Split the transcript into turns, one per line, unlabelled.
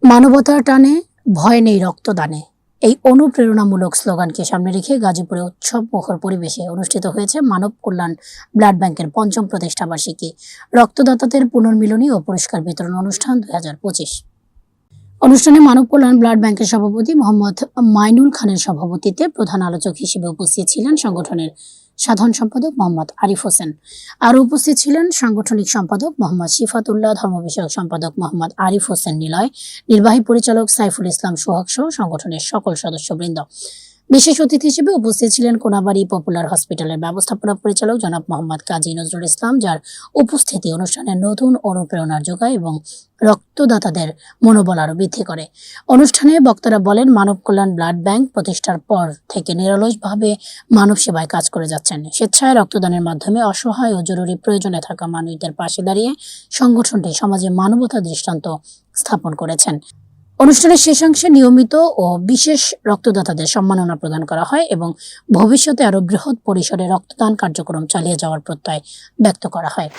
মানবতার টানে ভয় নেই রক্তদানে, এই অনুপ্রেরণামূলক স্লোগানকে সামনে রেখে গাজীপুরে উৎসব মুখর পরিবেশে অনুষ্ঠিত হয়েছে মানব কল্যাণ ব্লাড ব্যাংকের ৫ম প্রতিষ্ঠাবার্ষিকী রক্তদাতাদের পুনর্মিলনী ও পুরস্কার বিতরণ অনুষ্ঠান ২০২৫। অনুষ্ঠানে মানব কল্যাণ ব্লাড ব্যাংকের সভাপতি মোহাম্মদ মাইনুল খানের সভাপতিত্বে প্রধান আলোচক হিসেবে উপস্থিত ছিলেন সংগঠনের সাধারণ সম্পাদক মোহাম্মদ আরিফ হোসেন। আরও উপস্থিত ছিলেন সাংগঠনিক সম্পাদক মোহাম্মদ শিফাতুল্লাহ, ধর্ম বিষয়ক সম্পাদক মোহাম্মদ আরিফ হোসেন নিলয়, নির্বাহী পরিচালক সাইফুল ইসলাম সোহাগ সহ সংগঠনের সকল সদস্যবৃন্দ। বিশেষ অতিথি হিসেবে উপস্থিত ছিলেন কোনাবাড়ি পপুলার হসপিটালের ব্যবস্থাপনা পরিচালক জনাব মোহাম্মদ কাজী নজরুল ইসলাম, যার উপস্থিতি অনুষ্ঠানের নতুন অনুপ্রেরণার যোগায় এবং রক্তদাতাদের মনোবল আরও বৃদ্ধি করে। অনুষ্ঠানে বক্তারা বলেন, মানব কল্যাণ ব্লাড ব্যাংক প্রতিষ্ঠার পর থেকে নিরলসভাবে মানব সেবায় কাজ করে যাচ্ছেন। স্বেচ্ছায় রক্তদানের মাধ্যমে অসহায় ও জরুরি প্রয়োজনে থাকা মানুষদের পাশে দাঁড়িয়ে সংগঠনটি সমাজে মানবতার দৃষ্টান্ত স্থাপন করেছেন। অনুষ্ঠানের শেষাংশে নিয়মিত ও বিশেষ রক্তদাতাদের সম্মাননা প্রদান করা হয় এবং ভবিষ্যতে আরও বৃহৎ পরিসরে রক্তদান কার্যক্রম চালিয়ে যাওয়ার প্রত্যয় ব্যক্ত করা হয়।